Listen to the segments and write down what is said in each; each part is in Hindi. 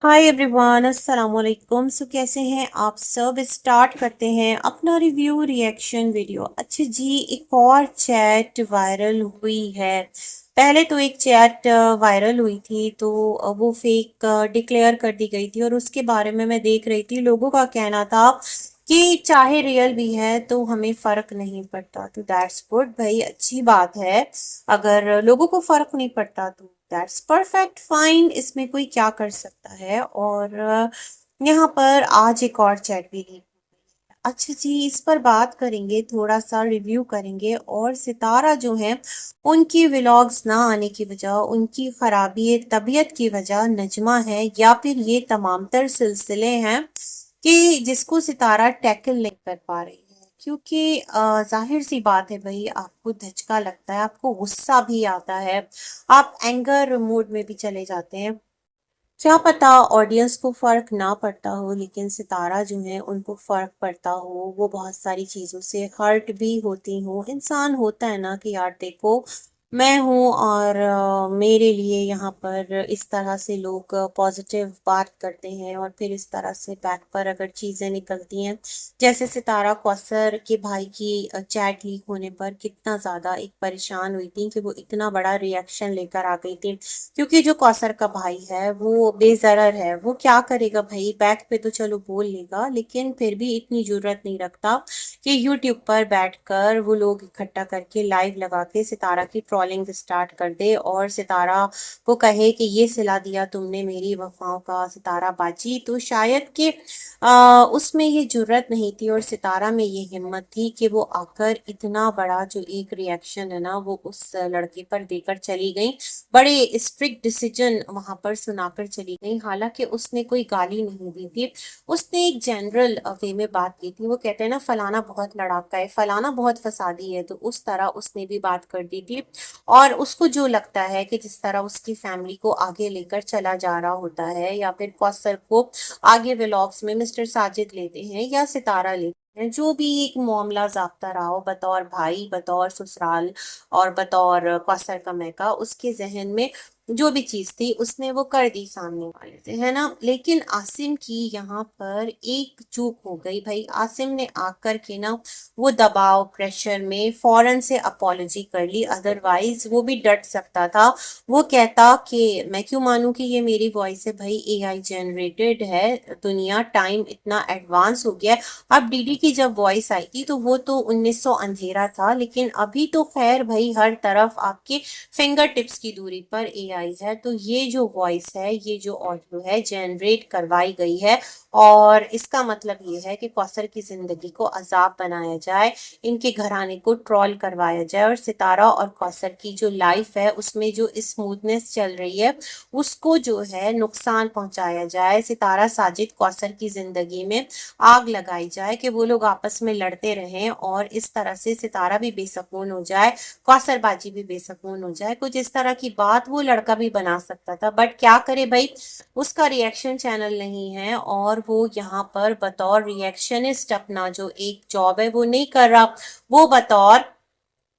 हाय एवरीवन, अस्सलाम वालेकुम। सो कैसे हैं आप सब। स्टार्ट करते हैं अपना रिव्यू रिएक्शन वीडियो। अच्छा जी, एक और चैट वायरल हुई है। पहले तो एक चैट वायरल हुई थी, तो वो फेक डिक्लेयर कर दी गई थी और उसके बारे में मैं देख रही थी। लोगों का कहना था कि चाहे रियल भी है तो हमें फर्क नहीं पड़ता। तो दैट्स गुड भाई, अच्छी बात है। अगर लोगों को फर्क नहीं पड़ता तो दैट्स परफेक्ट फाइन, इसमें कोई क्या कर सकता है। और यहाँ पर आज एक और चैट भी ली। अच्छा जी, इस पर बात करेंगे, थोड़ा सा रिव्यू करेंगे। और सितारा जो है, उनकी व्लॉग्स ना आने की वजह, उनकी खराबी तबीयत की वजह नजमा है, या फिर ये तमाम तर सिलसिले हैं कि जिसको सितारा टैकल नहीं कर पा रही है। क्योंकि जाहिर सी बात है भाई, आपको धचका लगता है, आपको गुस्सा भी आता है, आप एंगर मोड में भी चले जाते हैं। क्या पता ऑडियंस को फर्क ना पड़ता हो, लेकिन सितारा जो है उनको फर्क पड़ता हो। वो बहुत सारी चीजों से हर्ट भी होती हो। इंसान होता है ना कि यार देखो, मैं हूँ और मेरे लिए यहाँ पर इस तरह से लोग पॉजिटिव बात करते हैं और फिर इस तरह से बैक पर अगर चीजें निकलती हैं। जैसे सितारा कौसर के भाई की चैट लीक होने पर कितना ज्यादा एक परेशान हुई थी कि वो इतना बड़ा रिएक्शन लेकर आ गई थी। क्योंकि जो कौसर का भाई है वो बेजरर है, वो क्या करेगा भाई, बैक पे तो चलो बोल लेगा, लेकिन फिर भी इतनी जरूरत नहीं रखता कि यूट्यूब पर बैठकर वो लोग इकट्ठा करके लाइव लगा के सितारा की ट्रोलिंग स्टार्ट कर दे और सितारा को कहे कि ये सिला दिया तुमने मेरी वफाओं का सितारा बाजी। तो शायद कि उसमें ये जरूरत नहीं थी और सितारा में ये हिम्मत थी कि वो आकर इतना बड़ा जो एक रिएक्शन है ना वो उस लड़के पर देकर चली गई। बड़े स्ट्रिक्ट डिसीजन वहां पर सुनाकर चली गई। हालांकि उसने कोई गाली नहीं दी थी, उसने एक जनरल वे में बात की थी। वो कहते हैं ना, फलाना बहुत लड़ाका है, फलाना बहुत फसादी है, तो उस तरह उसने भी बात कर दी थी। और उसको जो लगता है कि जिस तरह उसकी फैमिली को आगे लेकर चला जा रहा होता है, या फिर कौसर को आगे व्लॉग्स में मिस्टर साजिद लेते हैं या सितारा लेते हैं, जो भी एक मामला जाप्ता रहा हो, बतौर भाई, बतौर ससुराल और बतौर कौसर का मैका, उसके जहन में जो भी चीज थी उसने वो कर दी सामने वाले से, है ना। लेकिन आसिम की यहाँ पर एक चूक हो गई भाई। आसिम ने आकर के ना वो दबाव प्रेशर में फौरन से अपॉलोजी कर ली, अदरवाइज वो भी डट सकता था। वो कहता कि मैं क्यों मानूं कि ये मेरी वॉइस है। भाई एआई जनरेटेड है, दुनिया टाइम इतना एडवांस हो गया है। अब डीडी की जब वॉइस आई थी तो वो तो 1900 अंधेरा था, लेकिन अभी तो खैर भाई हर तरफ आपके फिंगर टिप्स की दूरी पर एआई है। तो ये जो वॉइस है, ये जो ऑडियो है, जनरेट करवाई गई है। और इसका मतलब ये है कि कौसर की जिंदगी को अजाब बनाया जाए, इनके घराने को ट्रॉल करवाया जाए, और सितारा और कौसर की जो लाइफ है उसमें जो स्मूथनेस चल रही है उसको जो है नुकसान पहुंचाया जाए। सितारा साजिद कौसर की जिंदगी में आग लगाई जाए कि वो लोग आपस में लड़ते रहें और इस तरह से सितारा भी बेसकून हो जाए, कौसरबाजी भी बेसकून हो जाए। कुछ इस तरह की बात वो लड़का भी बना सकता था, बट क्या करे भाई, उसका रिएक्शन चैनल नहीं है और वो यहाँ पर बतौर रिएक्शनिस्ट अपना जो एक जॉब है वो नहीं कर रहा। वो बतौर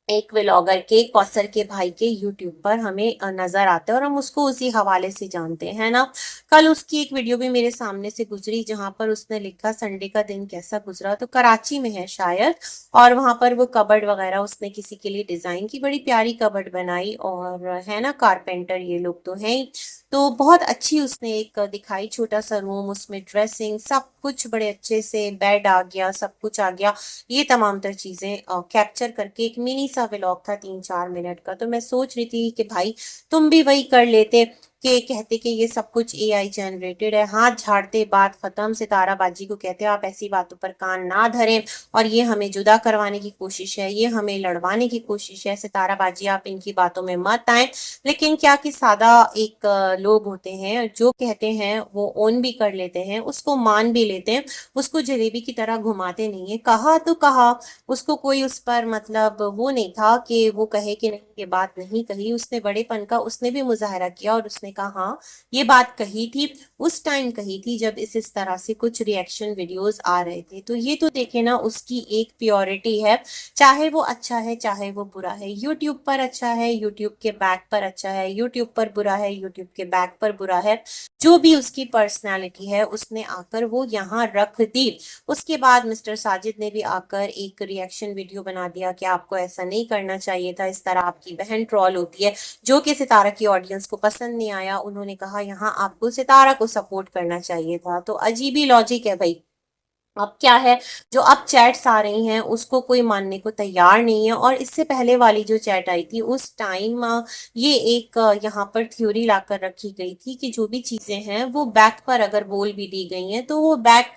एक व्लॉगर के, कौसर के भाई के यूट्यूब पर हमें नजर आता है और हम उसको उसी हवाले से जानते हैं ना। कल उसकी एक वीडियो भी मेरे सामने से गुजरी जहां पर उसने लिखा संडे का दिन कैसा गुजरा। तो कराची में है शायद, और वहां पर वो कबर्ड वगैरह उसने किसी के लिए डिजाइन की, बड़ी प्यारी कबर्ड बनाई। और है ना, कारपेंटर ये लोग तो हैं ही। तो बहुत अच्छी उसने एक दिखाई, छोटा सा रूम, उसमें ड्रेसिंग सब कुछ बड़े अच्छे से, बेड आ गया, सब कुछ आ गया। ये तमाम तर चीजें कैप्चर करके एक मिनी सा व्लॉग था 3-4 मिनट का। तो मैं सोच रही थी कि भाई तुम भी वही कर लेते, कि कहते कि ये सब कुछ एआई जनरेटेड है, हाथ झाड़ते, बात खत्म। सितारा बाजी को कहते आप ऐसी बातों पर कान ना धरें, और ये हमें जुदा करवाने की कोशिश है, ये हमें लड़वाने की कोशिश है। सितारा बाजी आप इनकी बातों में मत आए। लेकिन क्या कि सादा एक लोग होते हैं जो कहते हैं वो ओन भी कर लेते हैं, उसको मान भी लेते हैं, उसको जलेबी की तरह घुमाते नहीं है। कहा तो कहा, उसको कोई उस पर मतलब वो नहीं था कि वो कहे कि नहीं ये बात नहीं कही। उसने बड़ेपन का उसने भी मुजाहरा किया और उसने मैंने कहा हाँ, ये बात कही थी, उस टाइम कही थी जब इस तरह से कुछ रिएक्शन वीडियोस आ रहे थे। तो ये तो देखे ना, उसकी एक प्योरिटी है, चाहे वो अच्छा है चाहे वो बुरा है। यूट्यूब पर अच्छा है, यूट्यूब के बैक पर अच्छा है, यूट्यूब पर बुरा है, यूट्यूब के बैक पर बुरा है। जो भी उसकी पर्सनालिटी है उसने आकर वो यहाँ रख दी। उसके बाद मिस्टर साजिद ने भी आकर एक रिएक्शन वीडियो बना दिया कि आपको ऐसा नहीं करना चाहिए था, इस तरह आपकी बहन ट्रॉल होती है, जो कि सितारा की ऑडियंस को पसंद नहीं आया। उन्होंने कहा यहाँ आपको सितारा को सपोर्ट करना चाहिए था। तो अजीब ही लॉजिक है भाई। अब क्या है, जो अब चैट्स आ रही हैं उसको कोई मानने को तैयार नहीं है। और इससे पहले वाली जो चैट आई थी उस टाइम ये एक यहाँ पर थ्योरी लाकर रखी गई थी कि जो भी चीजें हैं वो बैक पर अगर बोल भी दी गई हैं तो वो बैक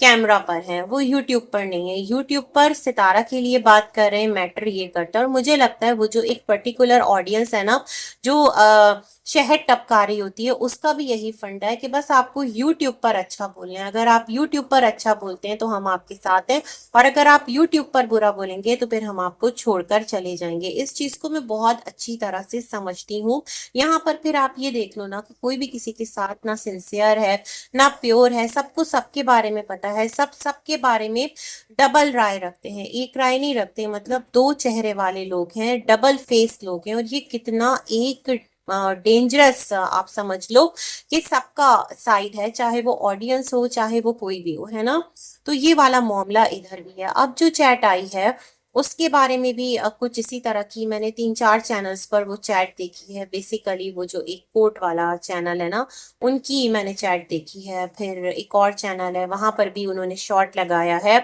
कैमरा पर है, वो यूट्यूब पर नहीं है। यूट्यूब पर सितारा के लिए बात कर रहे हैं, मैटर ये करता है। और मुझे लगता है वो जो एक पर्टिकुलर ऑडियंस है ना, जो शहद टपका रही होती है, उसका भी यही फंडा है कि बस आपको यूट्यूब पर अच्छा बोलना है। अगर आप यूट्यूब पर अच्छा बोलते हैं तो हम आपके साथ हैं, और अगर आप यूट्यूब पर बुरा बोलेंगे तो फिर हम आपको छोड़कर चले जाएंगे। इस चीज को मैं बहुत अच्छी तरह से समझती हूँ। यहाँ पर फिर आप ये देख लो ना कि कोई भी किसी के साथ ना सिंसियर है ना प्योर है, सबको सबके बारे में पता है, सब सबके बारे में डबल राय रखते हैं, एक राय नहीं रखते। मतलब दो चेहरे वाले लोग हैं, डबल फेस लोग हैं। और ये कितना एक डेंजरस आप समझ लो कि सबका साइड है, चाहे वो ऑडियंस हो चाहे वो कोई भी हो, है ना। तो ये वाला मामला इधर भी है। अब जो चैट आई है उसके बारे में भी कुछ इसी तरह की मैंने 3-4 चैनल्स पर वो चैट देखी है। बेसिकली वो जो एक कोर्ट वाला चैनल है ना, उनकी मैंने चैट देखी है। फिर एक और चैनल है, वहां पर भी उन्होंने शॉर्ट लगाया है।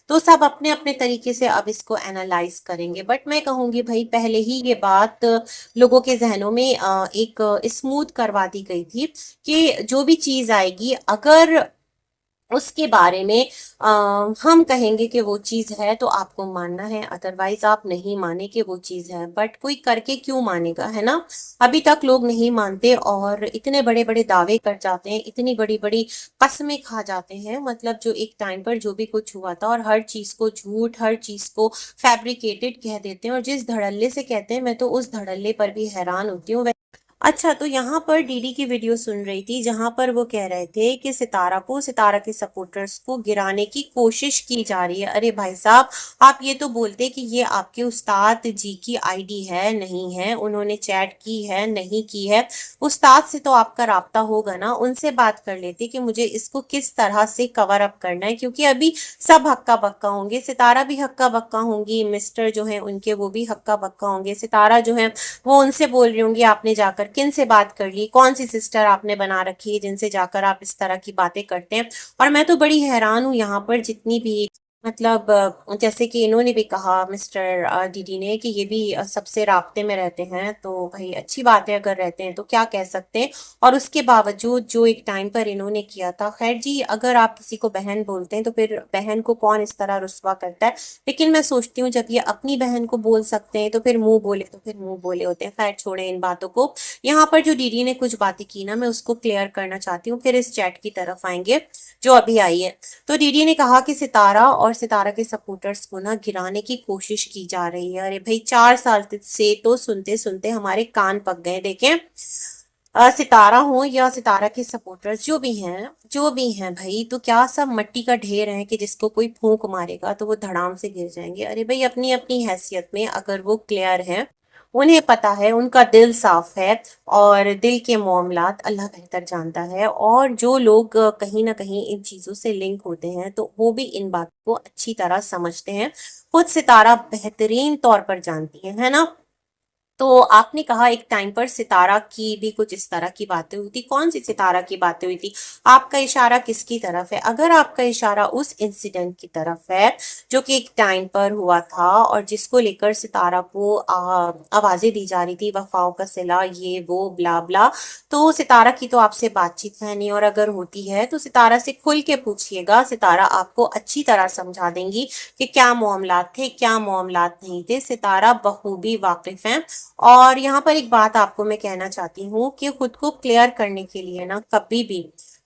तो सब अपने अपने तरीके से अब इसको एनालाइज करेंगे। बट मैं कहूंगी भाई, पहले ही ये बात लोगों के जहनों में एक स्मूथ करवा दी गई थी कि जो भी चीज आएगी, अगर उसके बारे में हम कहेंगे कि वो चीज है तो आपको मानना है, अदरवाइज आप नहीं माने कि वो चीज है। बट कोई करके क्यों मानेगा, है ना। अभी तक लोग नहीं मानते और इतने बड़े बड़े दावे कर जाते हैं, इतनी बड़ी बड़ी कस्में खा जाते हैं। मतलब जो एक टाइम पर जो भी कुछ हुआ था, और हर चीज को झूठ, हर चीज को फैब्रिकेटेड कह देते हैं। और जिस धड़ल्ले से कहते हैं, मैं तो उस धड़ल्ले पर भी हैरान होती हूँ। अच्छा, तो यहाँ पर डीडी की वीडियो सुन रही थी जहां पर वो कह रहे थे कि सितारा को, सितारा के सपोर्टर्स को गिराने की कोशिश की जा रही है। अरे भाई साहब, आप ये तो बोलते कि ये आपके उस्ताद जी की आईडी है, नहीं है, उन्होंने चैट की है, नहीं की है। उस्ताद से तो आपका राब्ता होगा ना, उनसे बात कर लेते कि मुझे इसको किस तरह से कवर अप करना है। क्योंकि अभी सब हक्का बक्का होंगे, सितारा भी हक्का बक्का होंगी, मिस्टर जो है उनके वो भी हक्का बक्का होंगे। सितारा जो है वो उनसे बोल रही होंगी आपने जाकर किन से बात कर ली, कौन सी सिस्टर आपने बना रखी है जिनसे जाकर आप इस तरह की बातें करते हैं। और मैं तो बड़ी हैरान हूँ यहाँ पर, जितनी भी मतलब जैसे कि इन्होंने भी कहा, मिस्टर डीडी ने, कि ये भी सबसे राब्ते में रहते हैं। तो भाई अच्छी बात है, अगर रहते हैं तो क्या कह सकते हैं। और उसके बावजूद जो एक टाइम पर इन्होंने किया था, खैर जी, अगर आप किसी को बहन बोलते हैं तो फिर बहन को कौन इस तरह रुस्वा करता है। लेकिन मैं सोचती हूँ जब ये अपनी बहन को बोल सकते हैं तो फिर मुंह बोले तो फिर मुंह बोले होते हैं। खैर छोड़े इन बातों को। यहाँ पर जो डीडी ने कुछ बातें की ना, मैं उसको क्लियर करना चाहती हूँ, फिर इस चैट की तरफ आएंगे जो अभी आई है। तो डीडी ने कहा कि सितारा और सितारा के सपोर्टर्स को ना गिराने की कोशिश की जा रही है। अरे भाई, 4 साल से तो सुनते सुनते हमारे कान पक गए। देखें, सितारा हो या सितारा के सपोर्टर्स, जो भी हैं भाई, तो क्या सब मट्टी का ढेर है कि जिसको कोई फूंक मारेगा तो वो धड़ाम से गिर जाएंगे। अरे भाई, अपनी अपनी हैसियत में अगर वो क्लियर है, उन्हें पता है, उनका दिल साफ है। और दिल के मामलात अल्लाह बेहतर जानता है। और जो लोग कहीं ना कहीं इन चीजों से लिंक होते हैं तो वो भी इन बातों को अच्छी तरह समझते हैं। खुद सितारा बेहतरीन तौर पर जानती है ना। तो आपने कहा एक टाइम पर सितारा की भी कुछ इस तरह की बातें हुई थी, कौन सी सितारा की बातें हुई थी? आपका इशारा किसकी तरफ है? अगर आपका इशारा उस इंसिडेंट की तरफ है जो कि एक टाइम पर हुआ था और जिसको लेकर सितारा को आवाजें दी जा रही थी, वफाओं का सिला, ये वो ब्ला ब्ला, तो सितारा की तो आपसे बातचीत है नहीं। और अगर होती है तो सितारा से खुल के पूछिएगा, सितारा आपको अच्छी तरह समझा देंगी कि क्या मामलात थे, क्या मामलात नहीं थे। सितारा बखूबी वाकिफ हैं। और यहाँ पर एक बात आपको मैं कहना चाहती हूँ कि खुद को क्लियर करने के लिए ना, कभी भी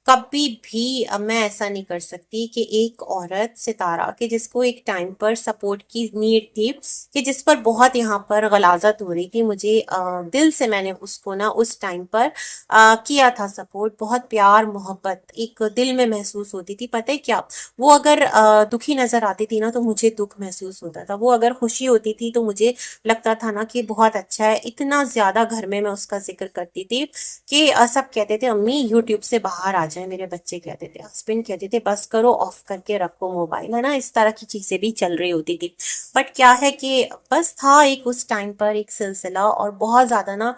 कभी भी मैं ऐसा नहीं कर सकती कि एक औरत सितारा के जिसको एक टाइम पर सपोर्ट की नीड थी, कि जिस पर बहुत यहाँ पर गलाजत हो रही थी, मुझे दिल से मैंने उसको ना उस टाइम पर किया था सपोर्ट, बहुत प्यार मोहब्बत एक दिल में महसूस होती थी। पता है क्या, वो अगर दुखी नजर आती थी ना तो मुझे दुख महसूस होता था, वो अगर खुशी होती थी तो मुझे लगता था ना कि बहुत अच्छा है। इतना ज्यादा घर में मैं उसका जिक्र करती थी कि सब कहते थे अम्मी यूट्यूब से बाहर आ जाए, मेरे बच्चे कहते थे, हस्बैंड कहते थे बस करो, ऑफ करके रखो मोबाइल, है ना, इस तरह की चीजें भी चल रही होती थी। बट क्या है कि बस था एक उस टाइम पर एक सिलसिला, और बहुत ज्यादा ना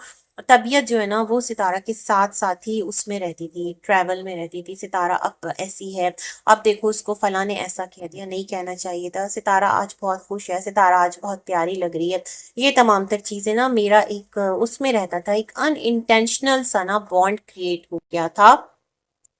तबीयत जो है ना वो सितारा के साथ साथ ही उसमें रहती थी, ट्रैवल में रहती थी। सितारा अब ऐसी है, अब देखो उसको फला ने ऐसा कह दिया, नहीं कहना चाहिए था, सितारा आज बहुत खुश है, सितारा आज बहुत प्यारी लग रही है। ये तमाम तर चीजें ना मेरा एक उसमें रहता था, एक अनइंटेंशनल सा ना बॉन्ड क्रिएट हो गया था।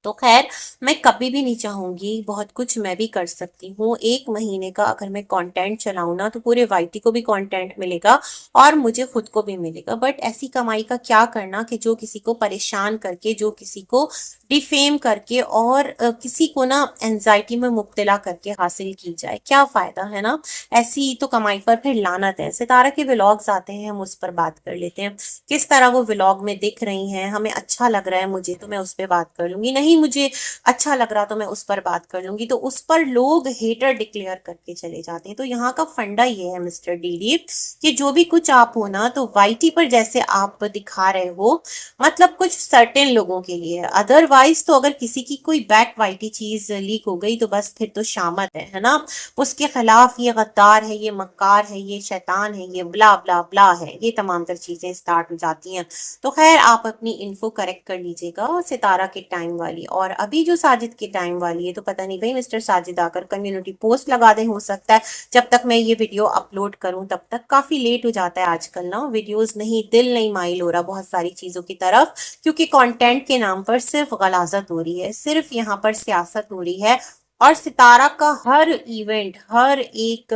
तो खैर, मैं कभी भी नहीं चाहूंगी, बहुत कुछ मैं भी कर सकती हूँ, एक महीने का अगर मैं कंटेंट चलाऊं ना तो पूरे वाईटी को भी कंटेंट मिलेगा और मुझे खुद को भी मिलेगा। बट ऐसी कमाई का क्या करना कि जो किसी को परेशान करके, जो किसी को डिफेम करके और किसी को ना एंजाइटी में मुब्तला करके हासिल की जाए, क्या फायदा, है ना। ऐसी तो कमाई पर फिर लानत है। सितारा के व्लॉग्स आते हैं, हम उस पर बात कर लेते हैं, किस तरह वो व्लॉग में दिख रही हैं, हमें अच्छा लग रहा है मुझे तो मैं उस पर बात कर लूंगी, नहीं मुझे अच्छा लग रहा तो मैं उस पर बात कर लूंगी, तो उस पर लोग हेटर डिक्लेयर करके चले जाते हैं। तो यहाँ का फंडा ये है मिस्टर डीडी, कि जो भी कुछ आप हो ना तो वाईटी पर जैसे आप दिखा रहे हो, मतलब कुछ सर्टेन लोगों के लिए, अदरवाइज तो अगर किसी की कोई बैक वाईटी चीज लीक हो गई तो बस फिर तो शामत है ना। उसके खिलाफ ये गद्दार है, ये मक्कार है, ये शैतान है, ये ब्ला ब्ला ब्ला है, ये तमाम तर चीजें स्टार्ट हो जाती हैं। तो खैर, आप अपनी इन्फो करेक्ट कर लीजिएगा सितारा के टाइम वाली, और अभी जो साजिद के टाइम वाली है तो पता नहीं भाई मिस्टर साजिद आकर कम्युनिटी पोस्ट लगा दें, हो सकता है जब तक मैं ये वीडियो अपलोड करूं तब तक काफी लेट हो जाता है। आजकल ना वीडियोस नहीं, दिल नहीं माइल हो रहा बहुत सारी चीजों की तरफ, क्योंकि कंटेंट के नाम पर सिर्फ गलाजत हो रही है, सिर्फ यहाँ पर सियासत हो रही है। और सितारा का हर इवेंट, हर एक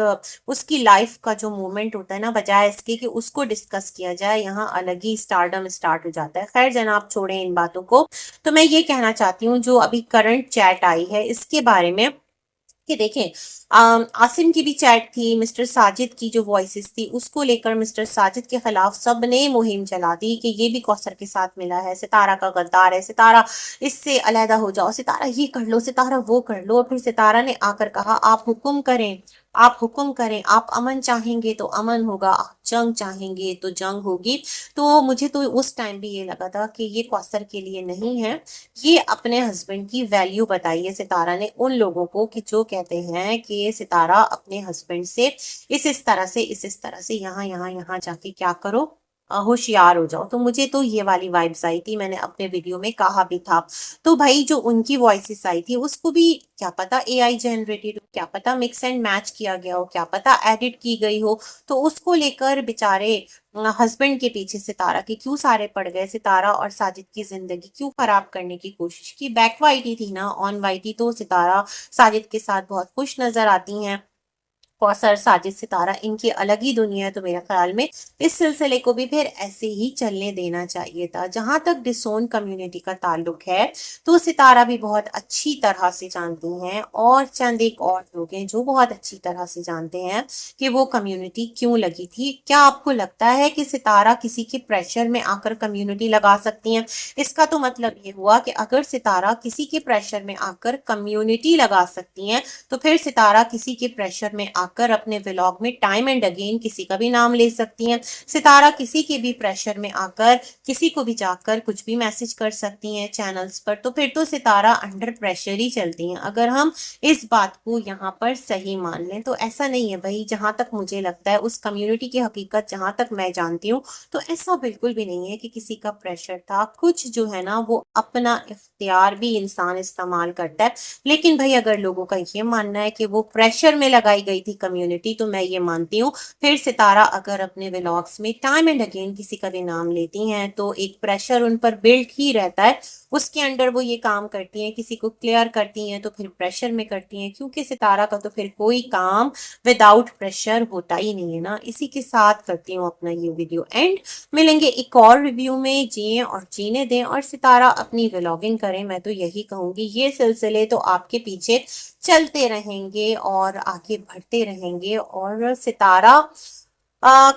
उसकी लाइफ का जो मोमेंट होता है ना, बजाय इसके कि उसको डिस्कस किया जाए, यहाँ अलग ही स्टारडम स्टार्ट हो जाता है। खैर जनाब, छोड़ें इन बातों को। तो मैं ये कहना चाहती हूँ, जो अभी करंट चैट आई है इसके बारे में, कि देखें, आसिम की भी चैट थी, मिस्टर साजिद की जो वॉइसेस थी उसको लेकर मिस्टर साजिद के खिलाफ सबने मुहिम चला दी कि ये भी कौसर के साथ मिला है, सितारा का गद्दार है, सितारा इससे अलहदा हो जाओ, सितारा ये कर लो, सितारा वो कर लो। और फिर सितारा ने आकर कहा आप हुक्म करें, आप हुक्म करें, आप अमन चाहेंगे तो अमन होगा, आप जंग चाहेंगे तो जंग होगी। तो मुझे तो उस टाइम भी ये लगा था कि ये कौसर के लिए नहीं है, ये अपने हस्बैंड की वैल्यू बताई है सितारा ने उन लोगों को, कि जो कहते हैं कि सितारा अपने हस्बैंड से इस तरह से, इस तरह से, यहाँ यहाँ यहाँ जाके क्या करो, होशियार हो जाओ। तो मुझे तो ये वाली वाइब्स आई थी, मैंने अपने वीडियो में कहा भी था। तो भाई जो उनकी वॉइसेस आई थी उसको भी क्या पता एआई जनरेटेड हो, क्या पता मिक्स एंड मैच किया गया हो, क्या पता एडिट की गई हो। तो उसको लेकर बेचारे हस्बैंड के पीछे सितारा के क्यों सारे पड़ गए, सितारा और साजिद की जिंदगी क्यों खराब करने की कोशिश की। बैक वाइटी थी ना, ऑन वाइटी तो सितारा साजिद के साथ बहुत खुश नजर आती हैं। कौसर, साजिद, सितारा, इनकी अलग ही दुनिया है। तो मेरे ख्याल में इस सिलसिले को भी फिर ऐसे ही चलने देना चाहिए था। जहां तक डिसोन कम्युनिटी का ताल्लुक है तो सितारा भी बहुत अच्छी तरह से जानती हैं, और चंद एक और लोग हैं जो बहुत अच्छी तरह से जानते हैं कि वो कम्युनिटी क्यों लगी थी। क्या आपको लगता है कि सितारा किसी के प्रेशर में आकर कम्युनिटी लगा सकती हैं? इसका तो मतलब ये हुआ कि अगर सितारा किसी के प्रेशर में आकर कम्युनिटी लगा सकती हैं तो फिर सितारा किसी के प्रेशर में आकर अपने व्लॉग में टाइम एंड अगेन किसी का भी नाम ले सकती हैं। सितारा किसी के भी प्रेशर में आकर किसी को भी जाकर कुछ भी मैसेज कर सकती हैं चैनल्स पर। तो फिर तो सितारा अंडर प्रेशर ही चलती हैं, अगर हम इस बात को यहाँ पर सही मान लें। तो ऐसा नहीं है भाई, जहां तक मुझे लगता है उस कम्युनिटी की हकीकत जहां तक मैं जानती हूँ, तो ऐसा बिल्कुल भी नहीं है कि किसी का प्रेशर था। कुछ जो है ना वो अपना इख्तियार भी इंसान इस्तेमाल करता है। लेकिन भाई अगर लोगों का ये मानना है कि वो प्रेशर में लगाई गई थी कम्युनिटी, तो मैं ये मानती हूँ फिर सितारा अगर अपने व्लॉग्स में टाइम एंड अगेन किसी का भी नाम लेती हैं तो एक प्रेशर उन पर बिल्ड ही रहता है, उसके अंडर वो ये काम करती हैं, किसी को क्लियर करती हैं तो फिर प्रेशर में करती हैं, क्योंकि सितारा का तो फिर कोई काम विदाउट प्रेशर होता ही नहीं है ना। इसी के साथ करती हूँ अपना ये वीडियो एंड। मिलेंगे एक और रिव्यू में। जिए और जीने दें और सितारा अपनी व्लॉगिंग करें, मैं तो यही कहूंगी। ये सिलसिले तो आपके पीछे चलते रहेंगे और आगे बढ़ते रहेंगे। और सितारा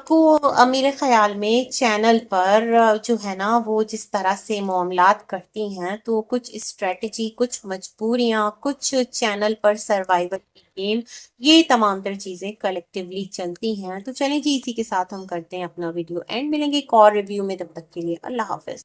को मेरे ख्याल में चैनल पर जो है ना वो जिस तरह से मामलात करती हैं, तो कुछ स्ट्रेटजी, कुछ मजबूरियां, कुछ चैनल पर सर्वाइवल की गेम, ये तमाम तर चीजें कलेक्टिवली चलती हैं। तो चलें जी, इसी के साथ हम करते हैं अपना वीडियो एंड। मिलेंगे एक और रिव्यू में, तब तक के लिए अल्लाह हाफिज।